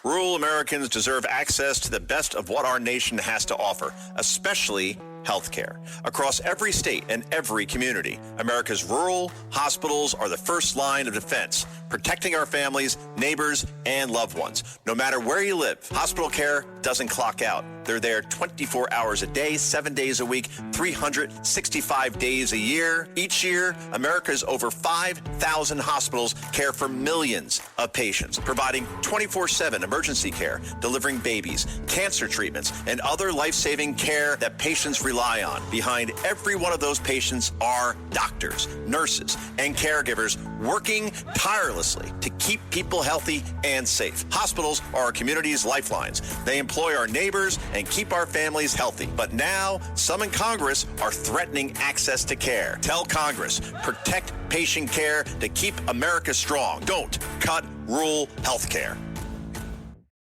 Rural Americans deserve access to the best of what our nation has to offer, especially health care. Across every state and every community, America's rural hospitals are the first line of defense, protecting our families, neighbors, and loved ones. No matter where you live, hospital care doesn't clock out. They're there 24 hours a day, 7 days a week, 365 days a year. Each year, America's over 5,000 hospitals care for millions of patients, providing 24/7 emergency care, delivering babies, cancer treatments, and other life-saving care that patients rely on. Behind every one of those patients are doctors, nurses, and caregivers working tirelessly to keep people healthy and safe. Hospitals are our community's lifelines. They employ our neighbors and keep our families healthy. But now, some in Congress are threatening access to care. Tell Congress, protect patient care to keep America strong. Don't cut rural health care.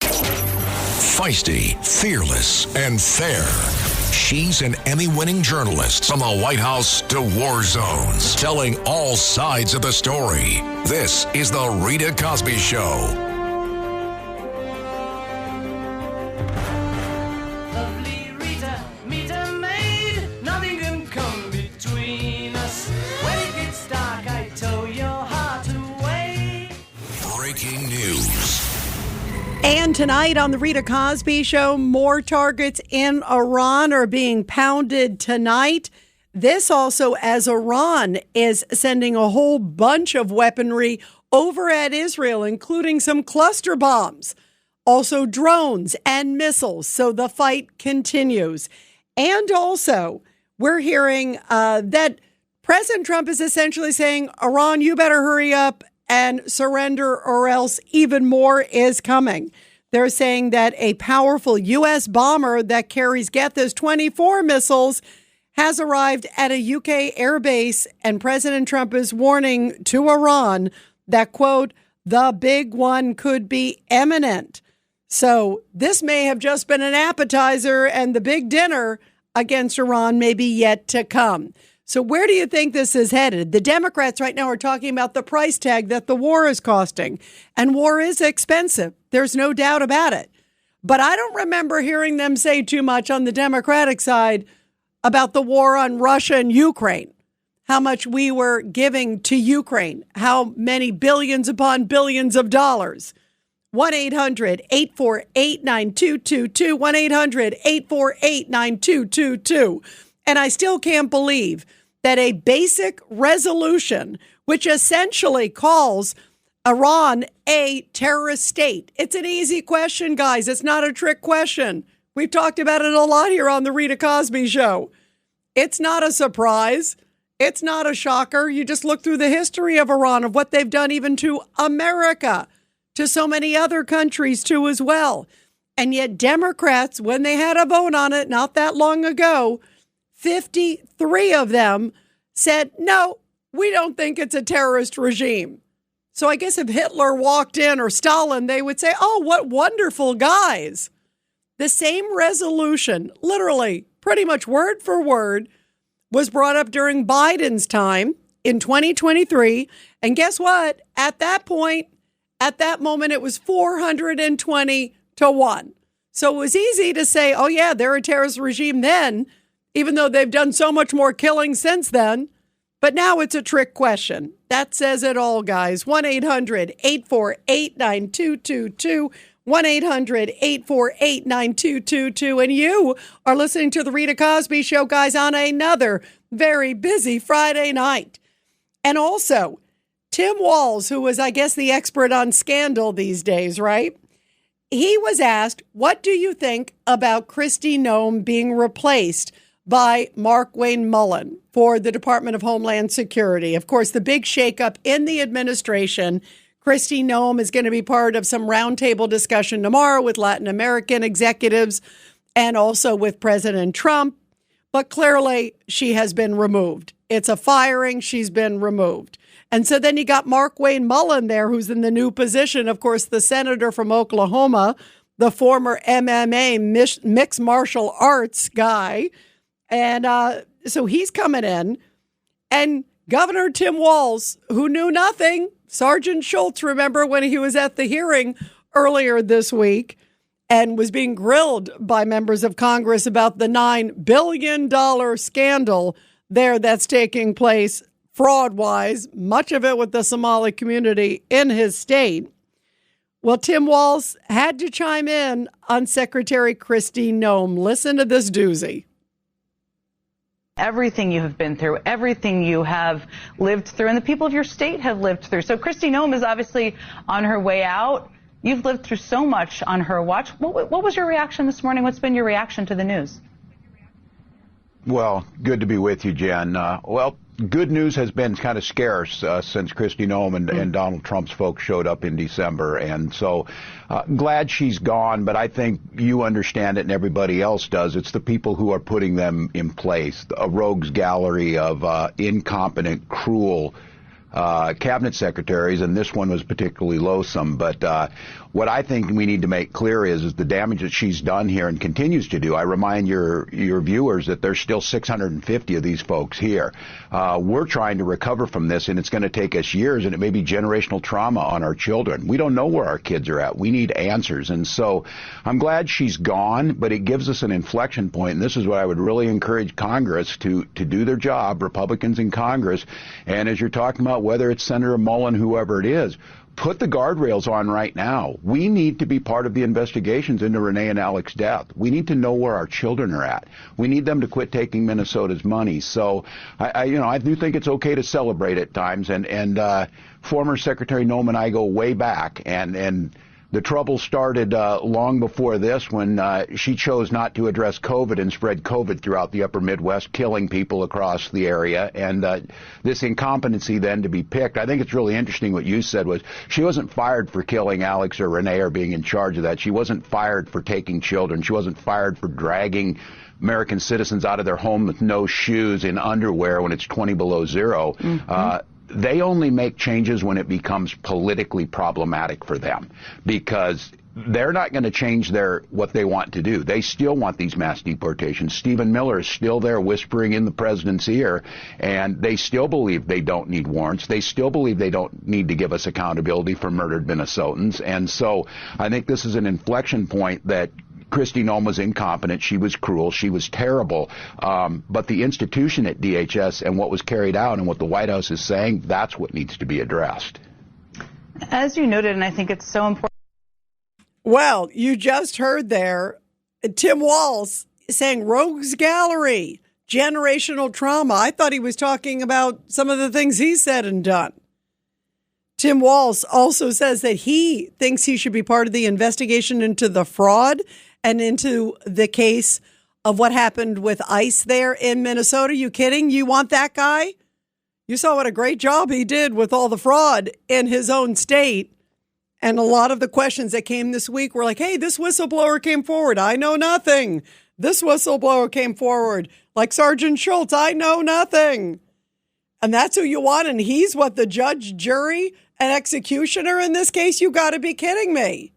Feisty, fearless, and fair. She's an Emmy-winning journalist from the White House to war zones, telling all sides of the story. This is the Rita Cosby Show. Lovely Rita, meet a maid, nothing can come between us. When it gets dark, I tow your heart away. Breaking news. And tonight on the Rita Cosby Show, more targets in Iran are being pounded tonight. This also as Iran is sending a whole bunch of weaponry over at Israel, including some cluster bombs, also drones and missiles. So the fight continues. And also, we're hearing that President Trump is essentially saying, Iran, you better hurry up and surrender or else even more is coming. They're saying that a powerful U.S. bomber that carries, get this, 24 missiles has arrived at a UK airbase, and President Trump is warning to Iran that, quote, the big one could be imminent. So this may have just been an appetizer, and the big dinner against Iran may be yet to come. So where do you think this is headed? The Democrats right now are talking about the price tag that the war is costing. And war is expensive. There's no doubt about it. But I don't remember hearing them say too much on the Democratic side about the war on Russia and Ukraine, how much we were giving to Ukraine, how many billions upon billions of dollars. 1-800-848-9222, 1-800-848-9222. And I still can't believe that a basic resolution, which essentially calls Iran a terrorist state. It's an easy question, guys. It's not a trick question. We've talked about it a lot here on the Rita Cosby Show. It's not a surprise. It's not a shocker. You just look through the history of Iran, of what they've done even to America, to so many other countries too as well. And yet Democrats, when they had a vote on it not that long ago, 53 of them said, no, we don't think it's a terrorist regime. So I guess if Hitler walked in or Stalin, they would say, oh, what wonderful guys. The same resolution, literally pretty much word for word, was brought up during Biden's time in 2023. And guess what? At that point, at that moment, it was 420-1. So it was easy to say, oh, yeah, they're a terrorist regime then, even though they've done so much more killing since then. But now it's a trick question. That says it all, guys. 1-800-848-9222, 1-800-848-9222. And you are listening to the Rita Cosby Show, guys, on another very busy Friday night. And also, Tim Walz, who was, I guess, the expert on scandal these days, right? He was asked, what do you think about Kristi Noem being replaced by Mark Wayne Mullen for the Department of Homeland Security? Of course, the big shakeup in the administration. Kristi Noem is going to be part of some roundtable discussion tomorrow with Latin American executives and also with President Trump. But clearly, she has been removed. It's a firing. She's been removed. And so then you got Mark Wayne Mullen there, who's in the new position. Of course, the senator from Oklahoma, the former MMA mixed martial arts guy. And so he's coming in. And Governor Tim Walz, who knew nothing, Sergeant Schultz, remember when he was at the hearing earlier this week and was being grilled by members of Congress about the $9 billion scandal there that's taking place fraud-wise, much of it with the Somali community in his state. Well, Tim Walz had to chime in on Secretary Kristi Noem. Listen to this doozy. Everything you have been through, everything you have lived through, and the people of your state have lived through. So Kristi Noem is obviously on her way out. You've lived through so much on her watch. What was your reaction this morning? What's been your reaction to the news? Well, good to be with you, Jen. Good news has been kind of scarce since Kristi Noem and Donald Trump's folks showed up in December. And so glad she's gone, but I think you understand it and everybody else does. It's the people who are putting them in place, a rogues gallery of incompetent, cruel cabinet secretaries, and this one was particularly loathsome. But what I think we need to make clear is the damage that she's done here and continues to do. I remind your viewers that there's still 650 of these folks here. We're trying to recover from this, and it's going to take us years, and it may be generational trauma on our children. We don't know where our kids are at. We need answers. And so I'm glad she's gone, but it gives us an inflection point, and this is what I would really encourage Congress to do their job, Republicans in Congress. And as you're talking about, whether it's Senator Mullen, whoever it is, put the guardrails on right now. We need to be part of the investigations into Renee and Alex's death. We need to know where our children are at. We need them to quit taking Minnesota's money. So, I do think it's okay to celebrate at times. And former Secretary Noem and I go way back. And the trouble started long before this when she chose not to address COVID and spread COVID throughout the upper Midwest, killing people across the area. And this incompetency then to be picked. I think it's really interesting what you said was she wasn't fired for killing Alex or Renee or being in charge of that. She wasn't fired for taking children. She wasn't fired for dragging American citizens out of their home with no shoes in underwear when it's 20 below zero. They only make changes when it becomes politically problematic for them, because they're not going to change what they want to do. They still want these mass deportations. Stephen Miller is still there whispering in the president's ear, and they still believe they don't need warrants. They still believe they don't need to give us accountability for murdered Minnesotans. And so I think this is an inflection point that Kristi Noem was incompetent. She was cruel. She was terrible. But the institution at DHS and what was carried out and what the White House is saying, that's what needs to be addressed. As you noted, and I think it's so important. Well, you just heard there Tim Walz saying rogues gallery, generational trauma. I thought he was talking about some of the things he said and done. Tim Walz also says that he thinks he should be part of the investigation into the fraud and into the case of what happened with ICE there in Minnesota. You kidding? You want that guy? You saw what a great job he did with all the fraud in his own state. And a lot of the questions that came this week were like, hey, this whistleblower came forward. I know nothing. This whistleblower came forward. Like Sergeant Schultz, I know nothing. And that's who you want. And he's what, the judge, jury, and executioner in this case? You got to be kidding me.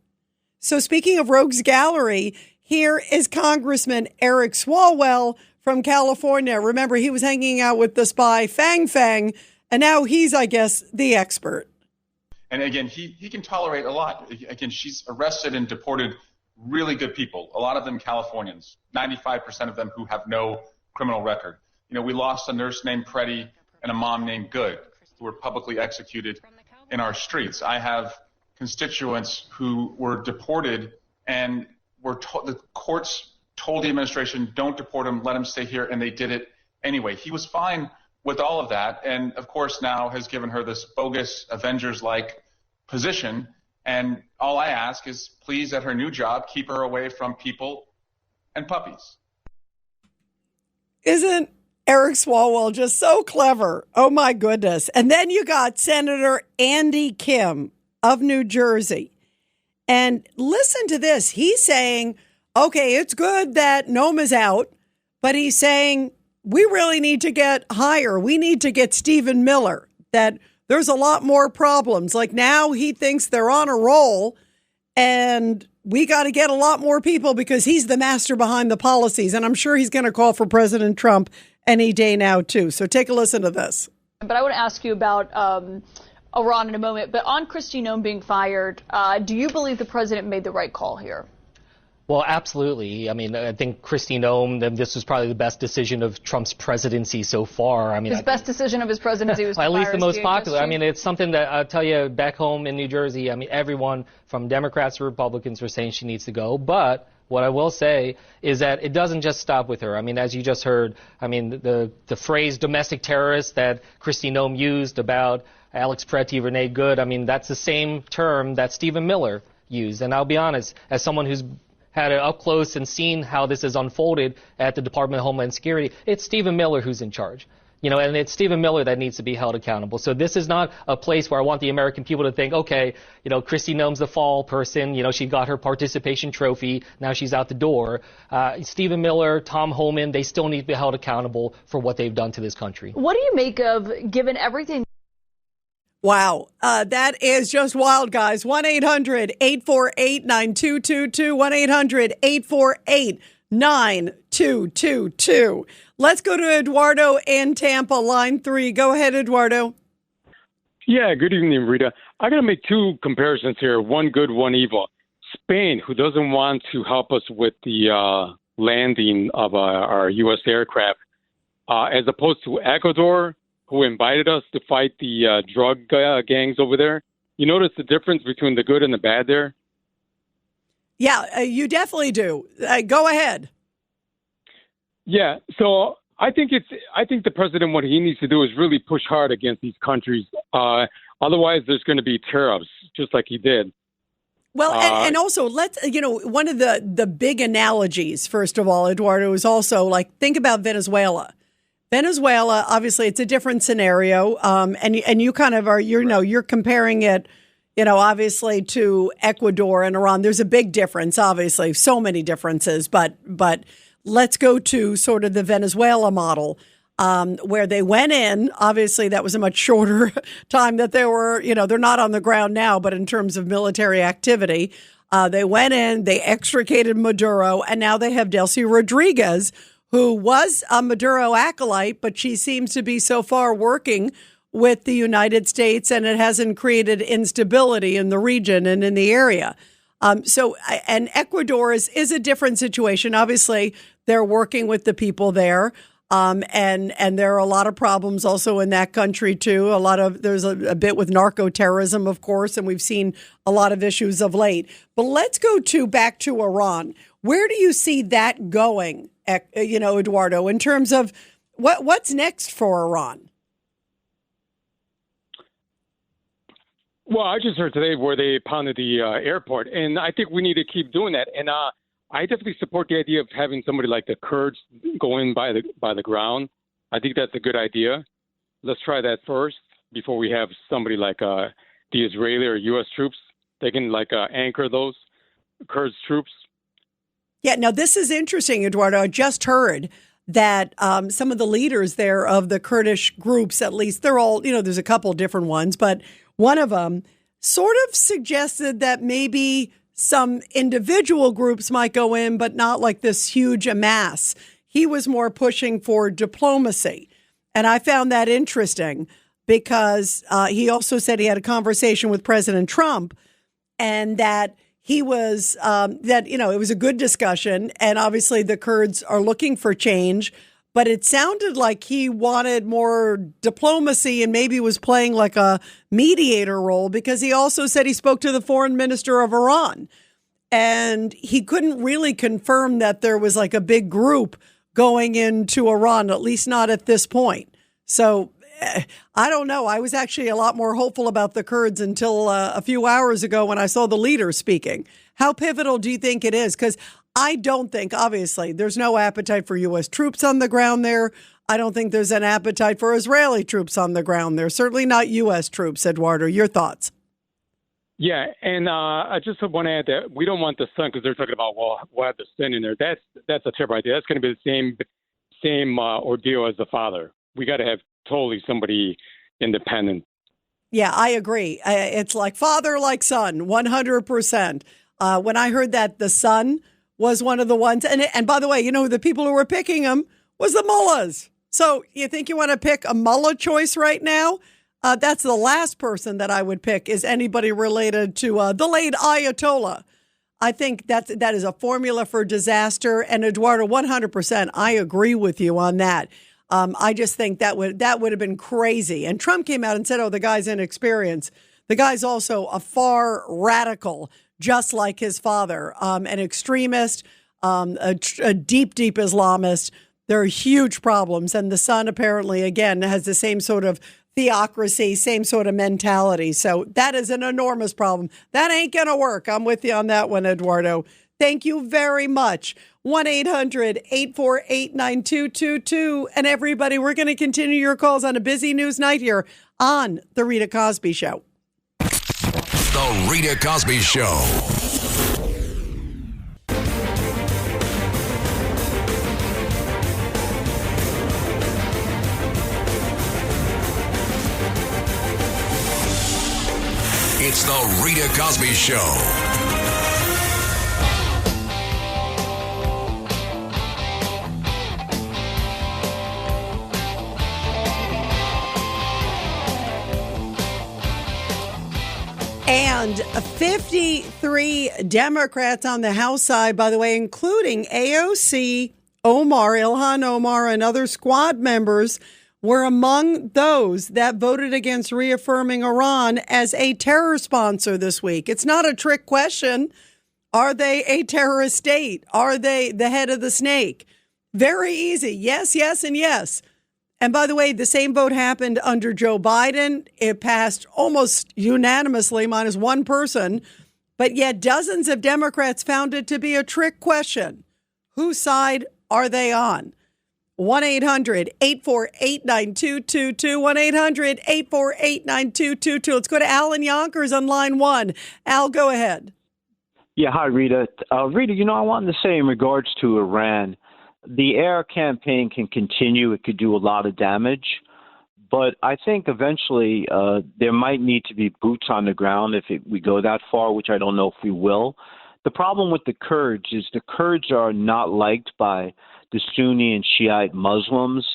So speaking of rogues gallery, here is Congressman Eric Swalwell from California. Remember, he was hanging out with the spy Fang Fang, and now he's, I guess, the expert. And again, he can tolerate a lot. Again, she's arrested and deported really good people, a lot of them Californians, 95% of them who have no criminal record. You know, we lost a nurse named Preddy and a mom named Good who were publicly executed in our streets. I have constituents who were deported and the courts told the administration, don't deport him, let him stay here, and they did it anyway. He was fine with all of that, and of course now has given her this bogus Avengers-like position. And all I ask is, please, at her new job, keep her away from people and puppies. Isn't Eric Swalwell just so clever? Oh, my goodness. And then you got Senator Andy Kim of New Jersey. And listen to this. He's saying, okay, it's good that Noem is out, but he's saying we really need to get higher. We need to get Stephen Miller, that there's a lot more problems. Like now he thinks they're on a roll and we got to get a lot more people because he's the master behind the policies. And I'm sure he's going to call for President Trump any day now, too. So take a listen to this. But I want to ask you about Iran in a moment, but on Kristi Noem being fired, do you believe the president made the right call here? Well, absolutely. I mean, I think Kristi Noem, this was probably the best decision of Trump's presidency so far. I mean, his best decision of his presidency was at least the most popular. chief. I mean, it's something that I'll tell you back home in New Jersey. I mean, everyone from Democrats to Republicans were saying she needs to go. But what I will say is that it doesn't just stop with her. I mean, as you just heard, I mean, the phrase domestic terrorist that Kristi Noem used about Alex Preti, Renee Good, I mean, that's the same term that Stephen Miller used. And I'll be honest, as someone who's had it up close and seen how this has unfolded at the Department of Homeland Security, it's Stephen Miller who's in charge. You know, and it's Stephen Miller that needs to be held accountable. So this is not a place where I want the American people to think, okay, you know, Kristi Noem's the fall person. You know, she got her participation trophy. Now she's out the door. Stephen Miller, Tom Homan, they still need to be held accountable for what they've done to this country. What do you make of, given everything? Wow. That is just wild, guys. 1-800-848-9222. 1-800-848-9222. Let's go to Eduardo in Tampa, line 3. Go ahead, Eduardo. Yeah, good evening, Rita. I got to make two comparisons here, one good, one evil. Spain, who doesn't want to help us with the landing of our U.S. aircraft, as opposed to Ecuador, who invited us to fight the drug gangs over there. You notice the difference between the good and the bad there? Yeah, you definitely do. Go ahead. Yeah, so I think the president, what he needs to do is really push hard against these countries. Otherwise, there's going to be tariffs, just like he did. Well, and also, one of the big analogies, first of all, Eduardo, is also like, think about Venezuela. Venezuela, obviously, it's a different scenario, and you kind of are, you're comparing it, obviously to Ecuador and Iran. There's a big difference, obviously, so many differences, but let's go to sort of the Venezuela model, where they went in. Obviously, that was a much shorter time that they were, they're not on the ground now, but in terms of military activity, they went in, they extricated Maduro, and now they have Delcy Rodriguez, who was a Maduro acolyte, but she seems to be so far working with the United States, and it hasn't created instability in the region and in the area. And Ecuador is a different situation. Obviously, they're working with the people there, and there are a lot of problems also in that country too. There's a bit with narco terrorism, of course, and we've seen a lot of issues of late. But let's go back to Iran. Where do you see that going, Eduardo, in terms of what's next for Iran? Well, I just heard today where they pounded the airport, and I think we need to keep doing that. And I definitely support the idea of having somebody like the Kurds go in by the ground. I think that's a good idea. Let's try that first before we have somebody like the Israeli or U.S. troops. They can anchor those Kurds troops. Yeah, now this is interesting, Eduardo. I just heard that some of the leaders there of the Kurdish groups, at least, they're all, there's a couple different ones, but one of them sort of suggested that maybe some individual groups might go in, but not like this huge amass. He was more pushing for diplomacy. And I found that interesting because he also said he had a conversation with President Trump and that he was it was a good discussion. And obviously the Kurds are looking for change. But it sounded like he wanted more diplomacy and maybe was playing like a mediator role, because he also said he spoke to the foreign minister of Iran. And he couldn't really confirm that there was like a big group going into Iran, at least not at this point. So I don't know. I was actually a lot more hopeful about the Kurds until a few hours ago when I saw the leader speaking. How pivotal do you think it is? Because I don't think, obviously, there's no appetite for U.S. troops on the ground there. I don't think there's an appetite for Israeli troops on the ground there. Certainly not U.S. troops. Eduardo, your thoughts? Yeah, and I just want to add that we don't want the son, because they're talking about, well, we'll have the son in there. That's a terrible idea. That's going to be the same ordeal as the father. We got to have totally somebody independent. Yeah, I agree. It's like father, like son, 100%. When I heard that the son was one of the ones, and by the way, the people who were picking him was the mullahs. So you think you want to pick a mullah choice right now? That's the last person that I would pick is anybody related to the late Ayatollah. I think that is a formula for disaster. And Eduardo, 100%, I agree with you on that. I just think that would have been crazy. And Trump came out and said, "Oh, the guy's inexperienced." The guy's also a far radical, just like his father, an extremist, a deep Islamist. There are huge problems. And the son apparently, again, has the same sort of theocracy, same sort of mentality. So that is an enormous problem. That ain't going to work. I'm with you on that one, Eduardo. Thank you very much. 1-800-848-9222. And everybody, we're going to continue your calls on a busy news night here on The Rita Cosby Show. The Rita Cosby Show. It's the Rita Cosby Show. And 53 Democrats on the House side, by the way, including AOC, Ilhan Omar, and other squad members, were among those that voted against reaffirming Iran as a terror sponsor this week. It's not a trick question. Are they a terrorist state? Are they the head of the snake? Very easy. Yes, yes, and yes. And by the way, the same vote happened under Joe Biden. It passed almost unanimously, minus one person. But yet dozens of Democrats found it to be a trick question. Whose side are they on? 1-800-848-9222. 1-800-848-9222. Let's go to Alan Yonkers on line one. Al, go ahead. Yeah, hi, Rita. Rita, I wanted to say in regards to Iran, the air campaign can continue. It could do a lot of damage. But I think eventually there might need to be boots on the ground if we go that far, which I don't know if we will. The problem with the Kurds is the Kurds are not liked by the Sunni and Shiite Muslims.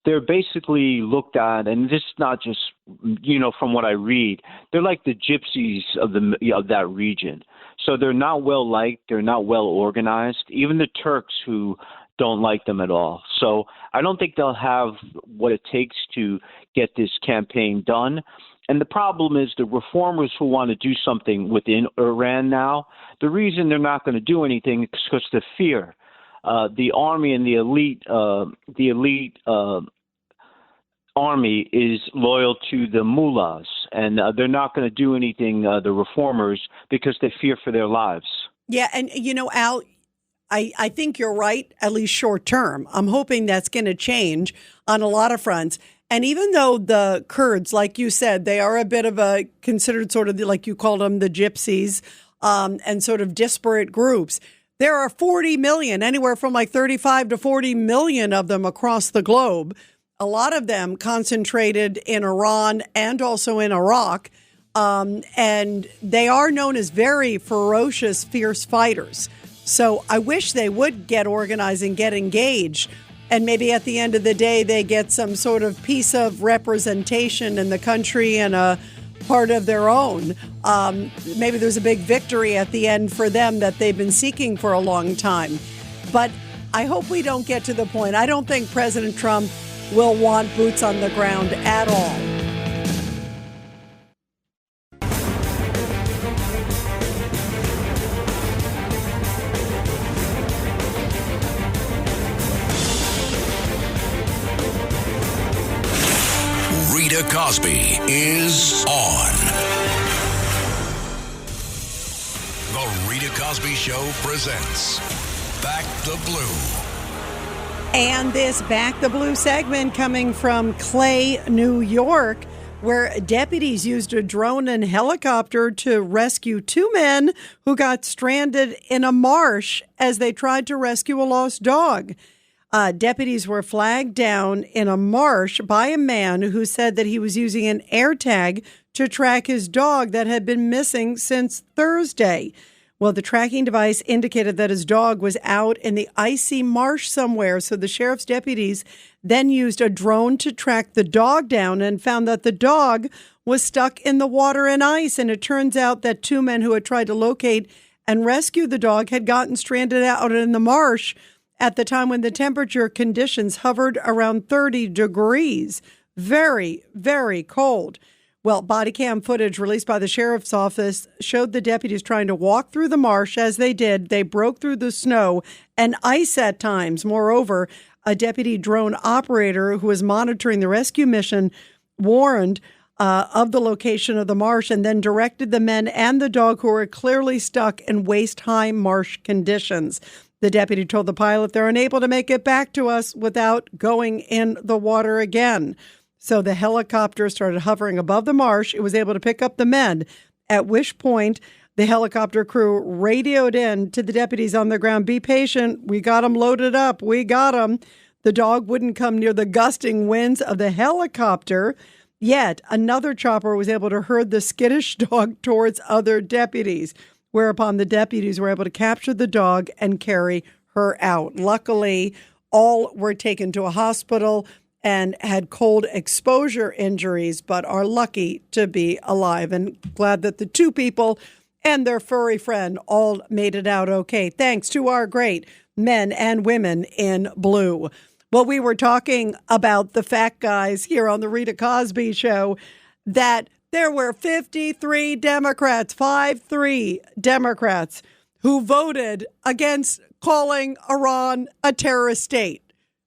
They're basically looked at, and this is not just, from what I read, they're like the gypsies of that region. So they're not well liked. They're not well organized. Even the Turks who don't like them at all. So I don't think they'll have what it takes to get this campaign done. And the problem is the reformers who want to do something within Iran now, the reason they're not going to do anything is because the fear. The army and the elite army is loyal to the mullahs, and they're not going to do anything, the reformers, because they fear for their lives. Yeah, and Al, I think you're right, at least short term. I'm hoping that's going to change on a lot of fronts. And even though the Kurds, like you said, they are a bit of a considered sort of, like you called them, the gypsies, and sort of disparate groups, there are 40 million, anywhere from like 35 to 40 million of them across the globe. A lot of them concentrated in Iran and also in Iraq. And they are known as very ferocious, fierce fighters. So I wish they would get organized and get engaged. And maybe at the end of the day, they get some sort of piece of representation in the country and a part of their own. Maybe there's a big victory at the end for them that they've been seeking for a long time. But I hope we don't get to the point. I don't think President Trump will want boots on the ground at all. Rita Cosby is on. The Rita Cosby Show presents Back the Blue. And this Back the Blue segment coming from Clay, New York, where deputies used a drone and helicopter to rescue two men who got stranded in a marsh as they tried to rescue a lost dog. Deputies were flagged down in a marsh by a man who said that he was using an AirTag to track his dog that had been missing since Thursday. Well, the tracking device indicated that his dog was out in the icy marsh somewhere. So the sheriff's deputies then used a drone to track the dog down and found that the dog was stuck in the water and ice. And it turns out that 2 men who had tried to locate and rescue the dog had gotten stranded out in the marsh at the time when the temperature conditions hovered around 30 degrees. Very, very cold. Well, body cam footage released by the sheriff's office showed the deputies trying to walk through the marsh. As they did, they broke through the snow and ice at times. Moreover, a deputy drone operator who was monitoring the rescue mission warned of the location of the marsh and then directed the men and the dog, who were clearly stuck in waist-high marsh conditions. The deputy told the pilot they're unable to make it back to us without going in the water again. So the helicopter started hovering above the marsh. It was able to pick up the men, at which point the helicopter crew radioed in to the deputies on the ground, "Be patient. We got them loaded up. We got them." The dog wouldn't come near the gusting winds of the helicopter. Yet another chopper was able to herd the skittish dog towards other deputies, whereupon the deputies were able to capture the dog and carry her out. Luckily, all were taken to a hospital and had cold exposure injuries, but are lucky to be alive, and glad that the 2 people and their furry friend all made it out okay. Thanks to our great men and women in blue. Well, we were talking about the fact, guys, here on the Rita Cosby Show, that there were 53 Democrats, 53 Democrats, who voted against calling Iran a terrorist state.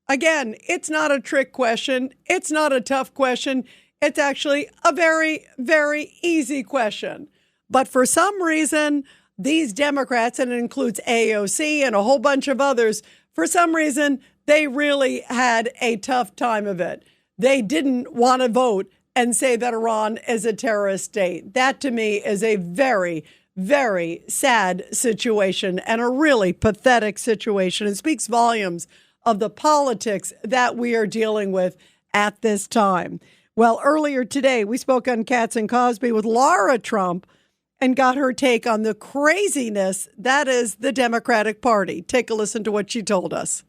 Again, it's not a trick question. It's not a tough question. It's actually a very, very easy question. But for some reason, these Democrats, and it includes AOC and a whole bunch of others, for some reason, they really had a tough time of it. They didn't want to vote and say that Iran is a terrorist state. That, to me, is a very, very sad situation and a really pathetic situation. It speaks volumes of the politics that we are dealing with at this time. Well, earlier today, we spoke on Katz and Cosby with Laura Trump and got her take on the craziness that is the Democratic Party. Take a listen to what she told us.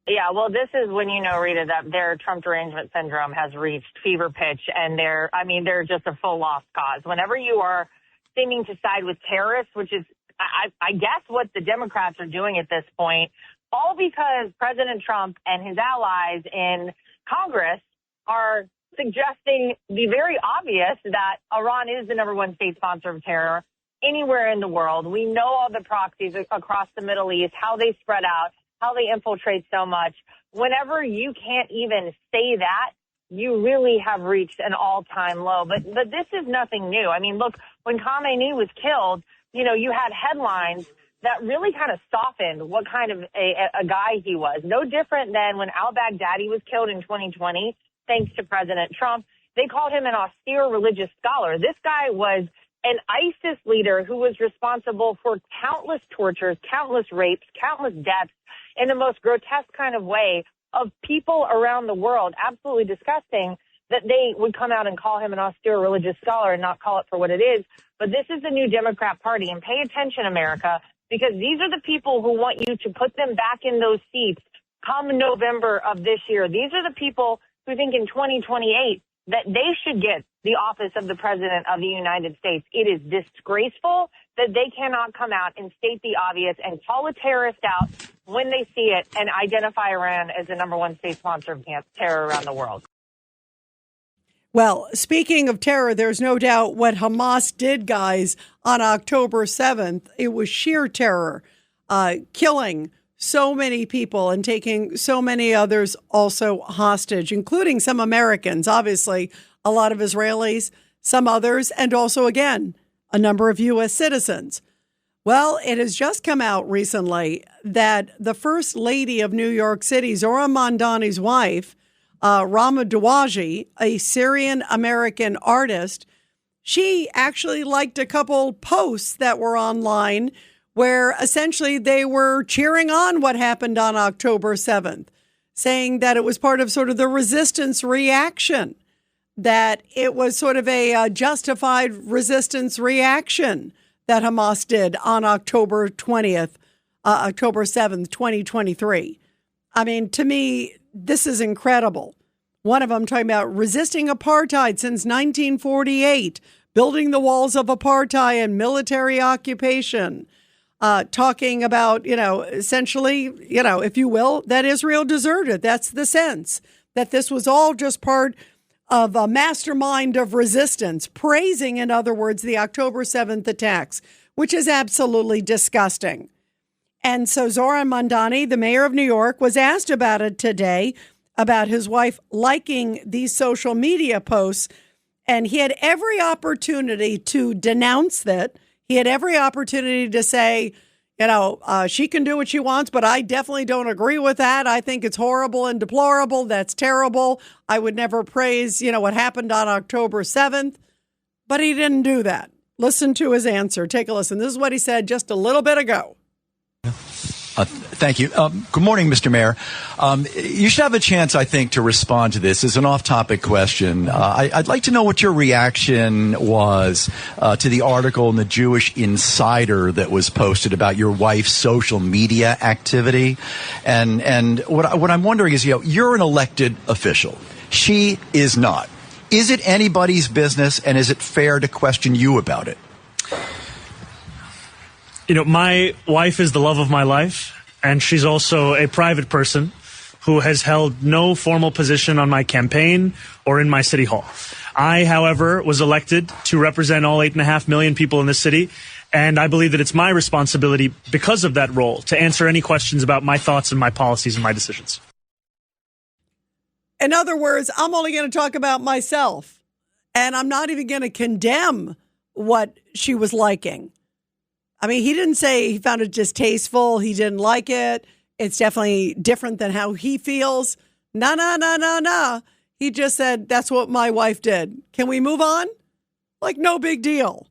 Yeah, well, this is when you know, Rita, that their Trump derangement syndrome has reached fever pitch, and they're just a full lost cause. Whenever you are seeming to side with terrorists, which is, I guess, what the Democrats are doing at this point, all because President Trump and his allies in Congress are suggesting the very obvious that Iran is the number 1 state sponsor of terror anywhere in the world. We know all the proxies across the Middle East, how they spread out, how they infiltrate so much. Whenever you can't even say that, you really have reached an all-time low. But this is nothing new. I mean, look, when Khamenei was killed, you know, you had headlines that really kind of softened what kind of a guy he was. No different than when al-Baghdadi was killed in 2020, thanks to President Trump. They called him an austere religious scholar. This guy was an ISIS leader who was responsible for countless tortures, countless rapes, countless deaths in the most grotesque kind of way of people around the world. Absolutely disgusting that they would come out and call him an austere religious scholar and not call it for what it is. But this is the new Democrat Party, and pay attention, America, because these are the people who want you to put them back in those seats come November of this year. These are the people who think in 2028 that they should get the office of the President of the United States. It is disgraceful that they cannot come out and state the obvious and call a terrorist out when they see it and identify Iran as the number 1 state sponsor of terror around the world. Well, speaking of terror, there's no doubt what Hamas did, guys, on October 7th. It was sheer terror, killing so many people and taking so many others also hostage, including some Americans, obviously a lot of Israelis, some others, and also, again, a number of U.S. citizens. Well, it has just come out recently that the First Lady of New York City, Zohran Mamdani's wife, Rama Dawaji, a Syrian-American artist, she actually liked a couple posts that were online where essentially they were cheering on what happened on October 7th, saying that it was part of sort of the resistance reaction, that it was sort of a justified resistance reaction, that Hamas did on October 7th, 2023. I mean, to me, this is incredible. One of them talking about resisting apartheid since 1948, building the walls of apartheid and military occupation, talking about, essentially, if you will, that Israel deserved it. That's the sense, that this was all just part of a mastermind of resistance, praising, in other words, the October 7th attacks, which is absolutely disgusting. And so Zohran Mamdani, the mayor of New York, was asked about it today, about his wife liking these social media posts. And he had every opportunity to denounce that. He had every opportunity to say, she can do what she wants, but I definitely don't agree with that. I think it's horrible and deplorable. That's terrible. I would never praise, what happened on October 7th. But he didn't do that. Listen to his answer. Take a listen. This is what he said just a little bit ago. Thank you. Good morning, Mr. Mayor. You should have a chance, I think, to respond to this. It's an off-topic question. I'd like to know what your reaction was to the article in the Jewish Insider that was posted about your wife's social media activity. And what I'm wondering is, you're an elected official. She is not. Is it anybody's business, and is it fair to question you about it? My wife is the love of my life, and she's also a private person who has held no formal position on my campaign or in my city hall. I, however, was elected to represent all 8.5 million people in this city, and I believe that it's my responsibility, because of that role, to answer any questions about my thoughts and my policies and my decisions. In other words, I'm only going to talk about myself, and I'm not even going to condemn what she was liking. I mean, he didn't say he found it distasteful. He didn't like it. It's definitely different than how he feels. No. He just said, that's what my wife did. Can we move on? Like, no big deal.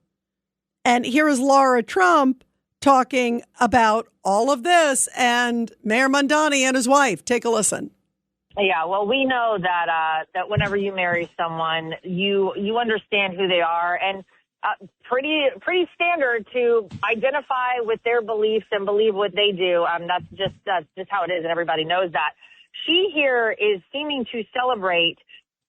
And here is Laura Trump talking about all of this and Mayor Mamdani and his wife. Take a listen. Yeah, well, we know that whenever you marry someone, you understand who they are, and pretty standard to identify with their beliefs and believe what they do. That's just how it is, and everybody knows that. She here is seeming to celebrate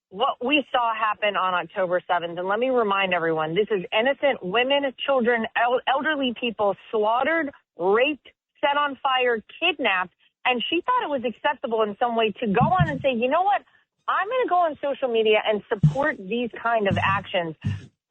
what we saw happen on October 7th. And let me remind everyone, this is innocent women, children, elderly people slaughtered, raped, set on fire, kidnapped. And she thought it was acceptable in some way to go on and say, you know what, I'm going to go on social media and support these kind of actions,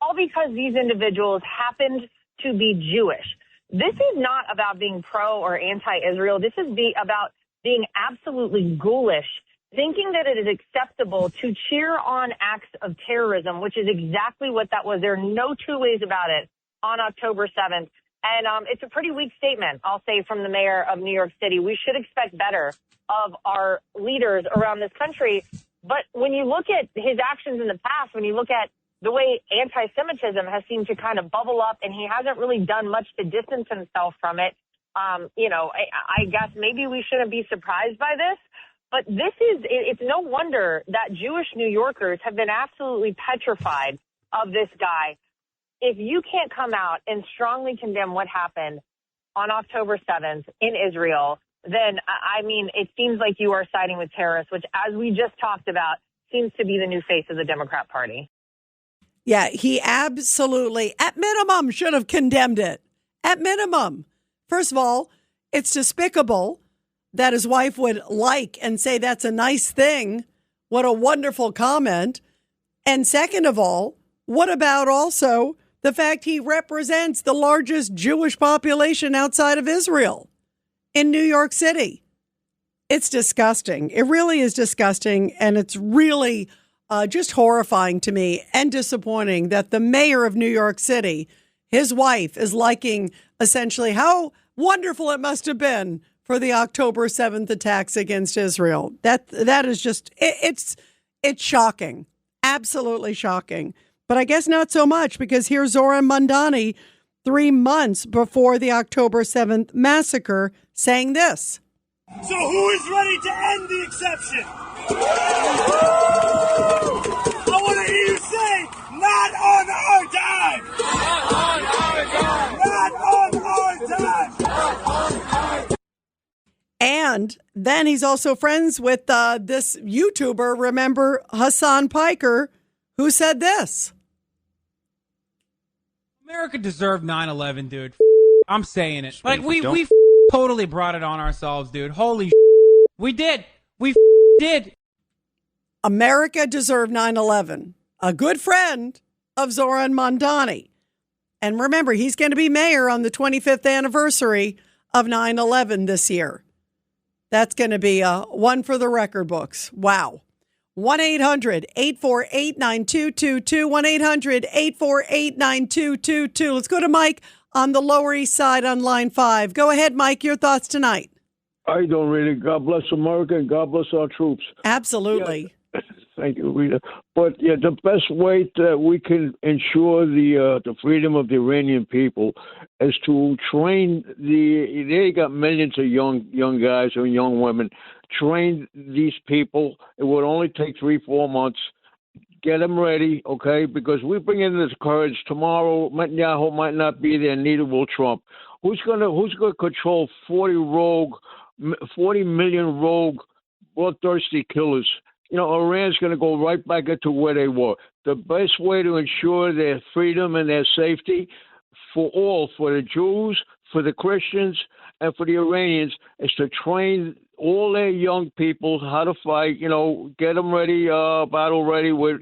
all because these individuals happened to be Jewish. This is not about being pro or anti-Israel. This is about being absolutely ghoulish, thinking that it is acceptable to cheer on acts of terrorism, which is exactly what that was. There are no two ways about it on October 7th. And it's a pretty weak statement, I'll say, from the mayor of New York City. We should expect better of our leaders around this country. But when you look at his actions in the past, when you look at the way anti-Semitism has seemed to kind of bubble up, and he hasn't really done much to distance himself from it, I guess maybe we shouldn't be surprised by this. But it's no wonder that Jewish New Yorkers have been absolutely petrified of this guy. If you can't come out and strongly condemn what happened on October 7th in Israel, then, it seems like you are siding with terrorists, which, as we just talked about, seems to be the new face of the Democrat Party. Yeah, he absolutely, at minimum, should have condemned it. At minimum. First of all, it's despicable that his wife would like and say that's a nice thing. What a wonderful comment. And second of all, what about also the fact he represents the largest Jewish population outside of Israel in New York City? It's disgusting. It really is disgusting. And it's really just horrifying to me and disappointing that the mayor of New York City, his wife, is liking essentially how wonderful it must have been for the October 7th attacks against Israel. That is just, it's shocking. Absolutely shocking. But I guess not so much, because here's Zohran Mamdani 3 months before the October 7th massacre saying this. So who is ready to end the exception? I want to hear you say, not on our time! Not on our time! And then he's also friends with this YouTuber, remember Hassan Piker, who said this. America deserved 9/11, dude. I'm saying it. Like, we totally brought it on ourselves, dude. Holy we did. We did. America deserved 9/11. A good friend of Zoran Mondani. And remember, he's going to be mayor on the 25th anniversary of 9/11 this year. That's going to be one for the record books. Wow. 1-800-848-9222. 1-800-848-9222. Let's go to Mike on the Lower East Side on line 5. Go ahead, Mike. Your thoughts tonight. I don't really. God bless America and God bless our troops. Absolutely. Yeah. Thank you, Rita. But yeah, the best way that we can ensure the freedom of the Iranian people is to train they got millions of young guys and young women. Train these people. It would only take 3-4 months. Get them ready, okay? Because we bring in this courage. Tomorrow, Netanyahu might not be there. Neither will Trump. Who's gonna control 40 million rogue, bloodthirsty killers? You know, Iran's going to go right back into where they were. The best way to ensure their freedom and their safety for the Jews, for the Christians, and for the Iranians is to train all their young people how to fight, get them ready, battle ready with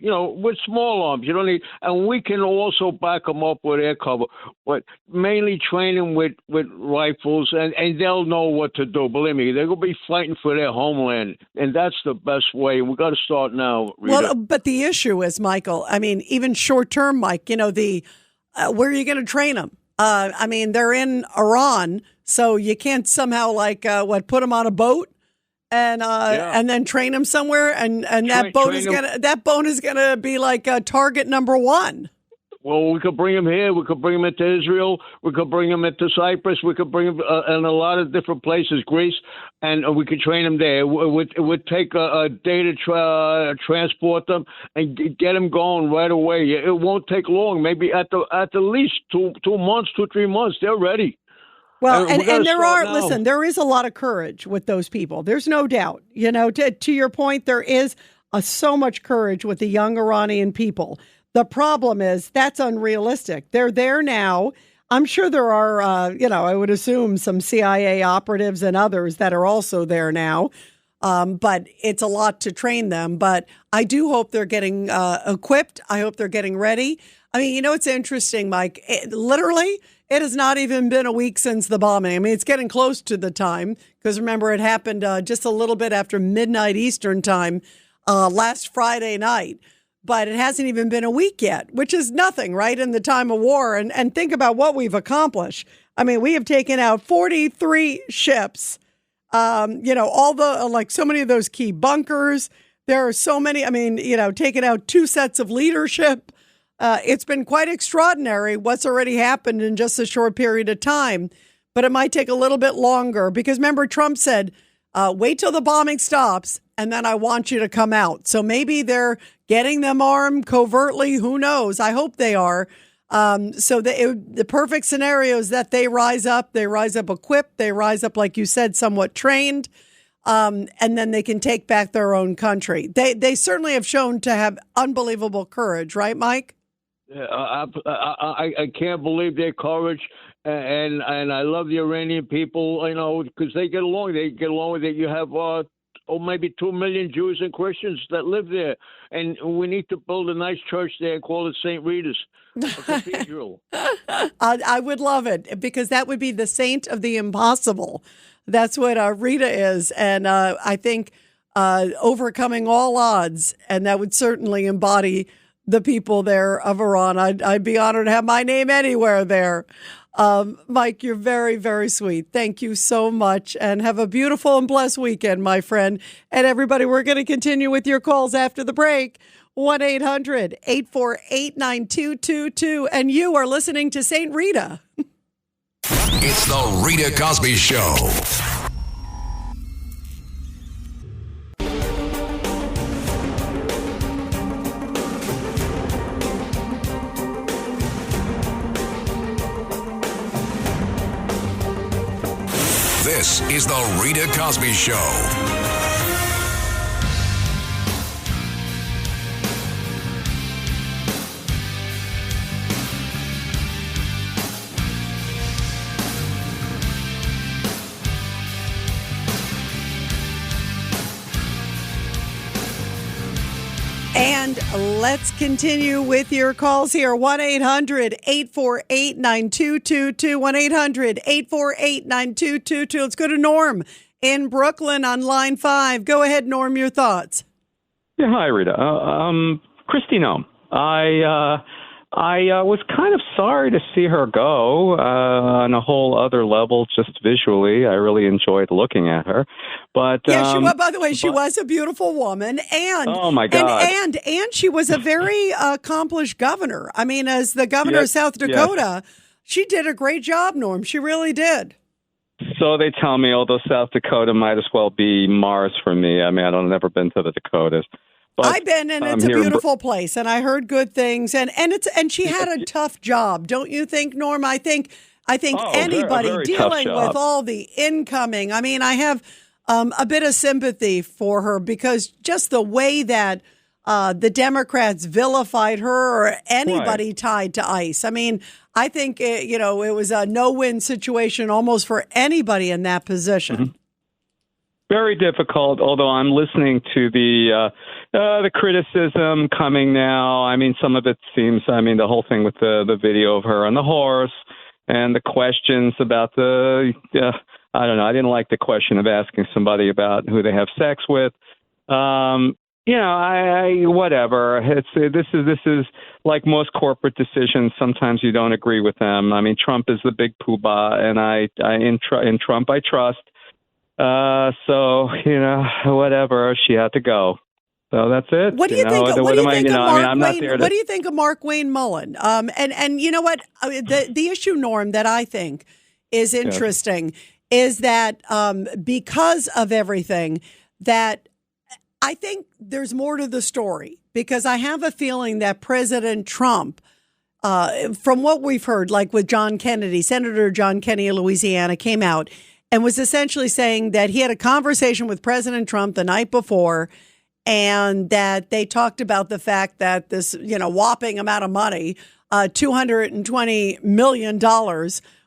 small arms. You don't need, and we can also back them up with air cover, but mainly train them with rifles, and they'll know what to do. Believe me, they're going to be fighting for their homeland, and that's the best way. We got to start now, Rita. Well, but the issue is, Michael, I mean, even short term, Mike, where are you going to train them? They're in Iran, so you can't somehow put them on a boat and then train them somewhere, and that boat is gonna be like target number one. Well, we could bring them here. We could bring them into Israel. We could bring them into Cyprus. We could bring them in a lot of different places, Greece, and we could train them there. It would take a day to transport them and get them going right away. It won't take long. Maybe at the least 2 months, 2-3 months, they're ready. Well, and there is a lot of courage with those people. There's no doubt. To your point, there is so much courage with the young Iranian people. The problem is that's unrealistic. They're there now. I'm sure there are, I would assume some CIA operatives and others that are also there now. But it's a lot to train them. But I do hope they're getting equipped. I hope they're getting ready. I mean, it's interesting, Mike. It has not even been a week since the bombing. I mean, it's getting close to the time because remember, it happened just a little bit after midnight Eastern time last Friday night. But it hasn't even been a week yet, which is nothing, right, in the time of war. And think about what we've accomplished. I mean, we have taken out 43 ships, all the, so many of those key bunkers. There are so many, taken out 2 sets of leadership. It's been quite extraordinary what's already happened in just a short period of time. But it might take a little bit longer because remember, Trump said, wait till the bombing stops and then I want you to come out. So maybe they're getting them armed covertly. Who knows? I hope they are. So the perfect scenario is that they rise up equipped. They rise up, like you said, somewhat trained. And then they can take back their own country. They certainly have shown to have unbelievable courage. Right, Mike? I can't believe their courage, and I love the Iranian people, because they get along. They get along with it. You have maybe 2 million Jews and Christians that live there, and we need to build a nice church there and call it St. Rita's Cathedral. I would love it because that would be the saint of the impossible. That's what Rita is, and I think overcoming all odds, and that would certainly embody the people there of Iran. I'd be honored to have my name anywhere there. Mike, you're very, very sweet. Thank you so much, and have a beautiful and blessed weekend, my friend. And everybody, we're going to continue with your calls after the break. 1-800-848-9222. And you are listening to St. Rita. It's the Rita Cosby Show. This This is the Rita Cosby Show. And let's continue with your calls here. 1-800-848-9222. 1-800-848-9222. Let's go to Norm in Brooklyn on line 5. Go ahead, Norm, your thoughts. Yeah, hi, Rita. Kristi Noem. I was kind of sorry to see her go on a whole other level, just visually. I really enjoyed looking at her. But yeah, by the way, she was a beautiful woman, and oh my God, and she was a very accomplished governor. I mean, as the governor of South Dakota, she did a great job, Norm. She really did. So they tell me, although South Dakota might as well be Mars for me. I mean, I've never been to the Dakotas. But I've been, and it's a beautiful place, and I heard good things, and she had a tough job, don't you think, Norm? I think anybody very dealing with all the incoming. I mean, I have a bit of sympathy for her because just the way that the Democrats vilified her or anybody tied to ICE. I mean, I think it was a no-win situation almost for anybody in that position. Mm-hmm. Very difficult, although I'm listening to the criticism coming now. I mean, some of it seems, the whole thing with the video of her on the horse and the questions about I don't know. I didn't like the question of asking somebody about who they have sex with. Whatever. This is like most corporate decisions. Sometimes you don't agree with them. I mean, Trump is the big poobah, and in Trump I trust. Whatever. She had to go. So that's it. What do you think? What do you think of Mark Wayne Mullen? And you know what? The issue, Norm, that I think is interesting is that because of everything, that I think there's more to the story, because I have a feeling that President Trump, from what we've heard, like with John Kennedy, Senator John Kennedy of Louisiana came out and was essentially saying that he had a conversation with President Trump the night before, and that they talked about the fact that this, whopping amount of money, $220 million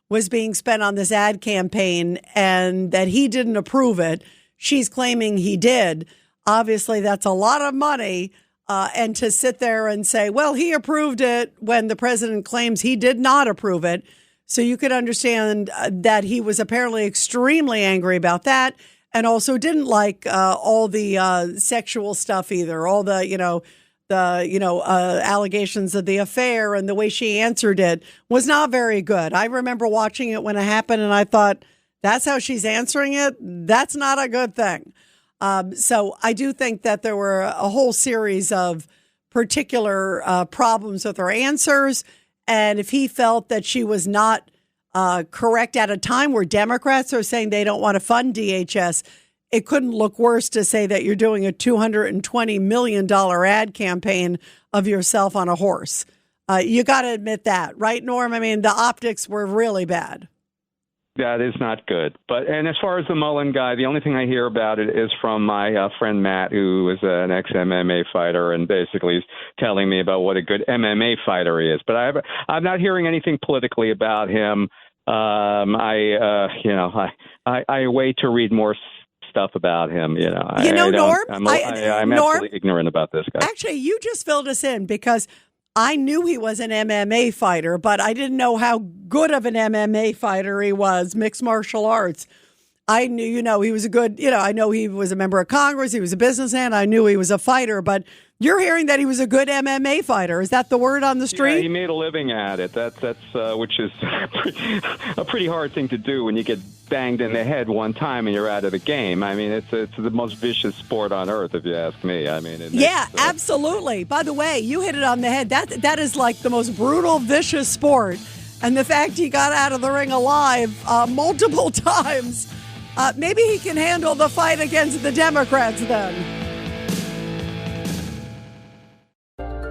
was being spent on this ad campaign, and that he didn't approve it. She's claiming he did. Obviously, that's a lot of money. And to sit there and say, well, he approved it when the president claims he did not approve it. So you could understand that he was apparently extremely angry about that, and also didn't like all the sexual stuff either. All the, allegations of the affair, and the way she answered it was not very good. I remember watching it when it happened, and I thought, that's how she's answering it? That's not a good thing. So I do think that there were a whole series of particular problems with her answers. And if he felt that she was not correct at a time where Democrats are saying they don't want to fund DHS, it couldn't look worse to say that you're doing a $220 million ad campaign of yourself on a horse. You got to admit that, right, Norm? I mean, the optics were really bad. That is not good. And as far as the Mullen guy, the only thing I hear about it is from my friend Matt, who is an ex-MMA fighter, and basically is telling me about what a good MMA fighter he is. But I'm not hearing anything politically about him. I wait to read more stuff about him. Norm, I'm absolutely ignorant about this guy. Actually, you just filled us in, because I knew he was an MMA fighter, but I didn't know how good of an MMA fighter he was, mixed martial arts. I knew, he was a good, I know he was a member of Congress. He was a businessman. I knew he was a fighter, but you're hearing that he was a good MMA fighter. Is that the word on the street? Yeah, he made a living at it. That's which is a pretty hard thing to do when you get banged in the head one time and you're out of the game. I mean, it's the most vicious sport on earth, if you ask me. I mean, absolutely. By the way, you hit it on the head. That is like the most brutal, vicious sport. And the fact he got out of the ring alive multiple times, maybe he can handle the fight against the Democrats then.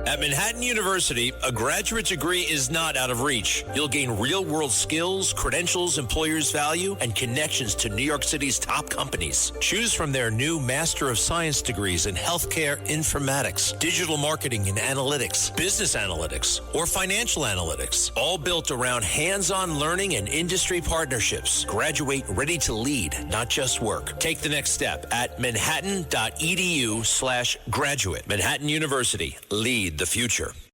At Manhattan University, a graduate degree is not out of reach. You'll gain real-world skills, credentials employers value, and connections to New York City's top companies. Choose from their new Master of Science degrees in healthcare informatics, digital marketing and analytics, business analytics, or financial analytics, all built around hands-on learning and industry partnerships. Graduate ready to lead, not just work. Take the next step at manhattan.edu/graduate. Manhattan University. Lead the future.